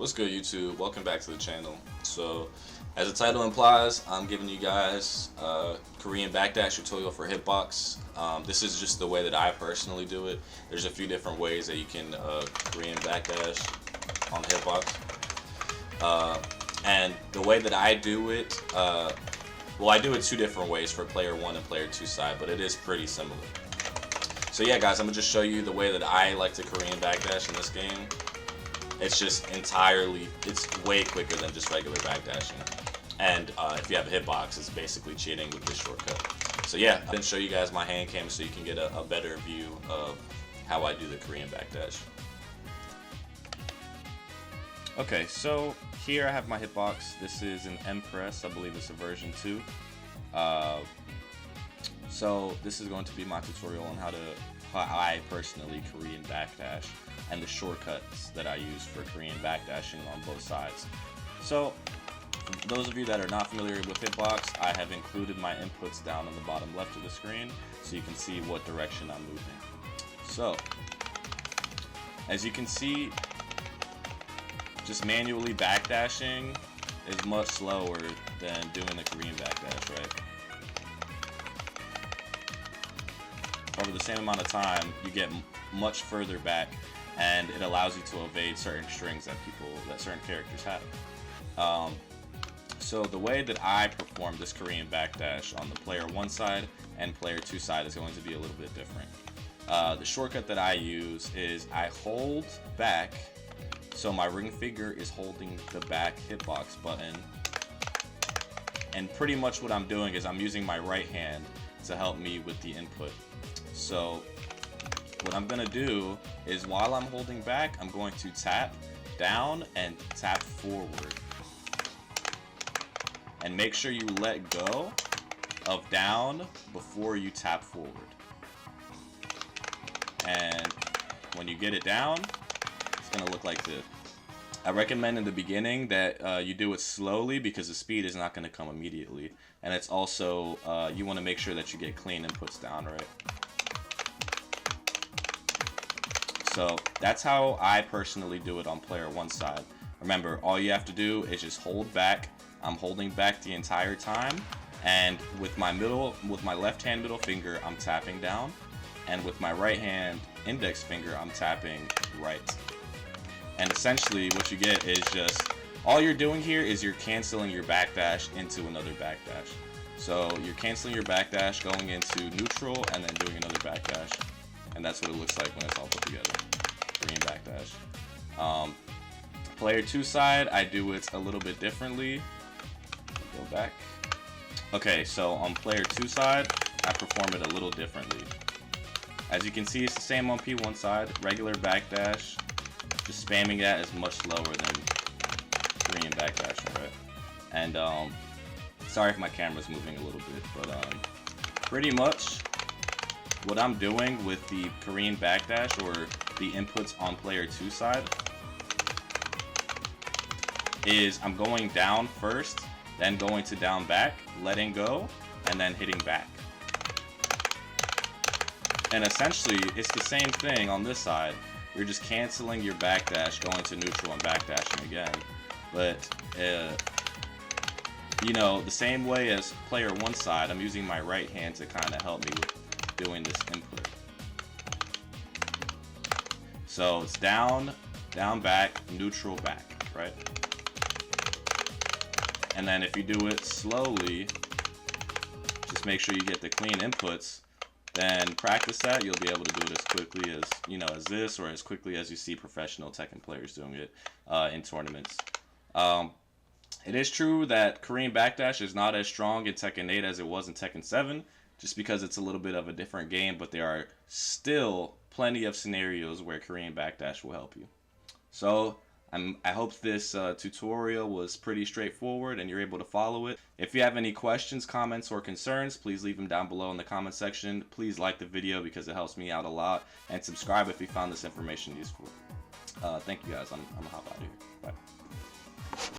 What's good, YouTube? Welcome back to the channel. So, as the title implies, I'm giving you guys a Korean backdash tutorial for Hitbox. This is just the way that I personally do it. There's a few different ways that you can Korean backdash on Hitbox. And the way that I do it, well, I do it two different ways for player 1 and player 2 side, but it is pretty similar. So yeah, guys, I'm going to just show you the way that I like to Korean backdash in this game. It's just it's way quicker than just regular backdashing. And if you have a hitbox, it's basically cheating with this shortcut. So yeah, I'm going to show you guys my hand cam so you can get a better view of how I do the Korean backdash. Okay, so here I have my hitbox. This is an Empress, I believe it's a version 2. So this is going to be my tutorial on how I personally Korean backdash and the shortcuts that I use for Korean backdashing on both sides. So for those of you that are not familiar with Hitbox, I have included my inputs down on the bottom left of the screen so you can see what direction I'm moving. So as you can see, just manually backdashing is much slower than doing the Korean backdash, right? Over the same amount of time, you get much further back, and it allows you to evade certain strings that certain characters have. So the way that I perform this Korean backdash on the player 1 side and player 2 side is going to be a little bit different. The shortcut that I use is I hold back, so my ring finger is holding the back hitbox button, and pretty much what I'm doing is I'm using my right hand to help me with the input. So what I'm gonna do is while I'm holding back, I'm going to tap down and tap forward. And make sure you let go of down before you tap forward. And when you get it down, it's gonna look like this. I recommend in the beginning that you do it slowly because the speed is not gonna come immediately. And it's also, you wanna make sure that you get clean inputs down, right? So that's how I personally do it on player 1 side. Remember, all you have to do is just hold back. I'm holding back the entire time, and with my left hand middle finger, I'm tapping down, and with my right hand index finger, I'm tapping right. And essentially what you get is just, all you're doing here is you're canceling your backdash into another backdash. So you're canceling your backdash, going into neutral, and then doing another backdash. And that's what it looks like when it's all put together. Korean backdash. Player 2 side, I do it a little bit differently. Go back. Okay, so on player 2 side, I perform it a little differently. As you can see, it's the same on P1 side. Regular backdash. Just spamming that is much slower than Korean backdashing, right? And sorry if my camera's moving a little bit, but pretty much what I'm doing with the Korean backdash, or the inputs on player 2 side, is I'm going down first, then going to down back, letting go, and then hitting back. And essentially, it's the same thing on this side. You're just canceling your backdash, going to neutral and backdashing again. But, you know, the same way as player 1 side, I'm using my right hand to kind of help me with doing this input. So it's down, down, back, neutral, back, right? And then if you do it slowly, just make sure you get the clean inputs, then practice that. You'll be able to do it as quickly as, you know, as this, or as quickly as you see professional Tekken players doing it in tournaments. It is true that Korean backdash is not as strong in Tekken 8 as it was in Tekken 7, just because it's a little bit of a different game, but there are still plenty of scenarios where Korean backdash will help you. So I hope this tutorial was pretty straightforward and you're able to follow it. If you have any questions, comments, or concerns, please leave them down below in the comment section. Please like the video because it helps me out a lot, and subscribe if you found this information useful. Thank you guys. I'm gonna hop out of here. Bye.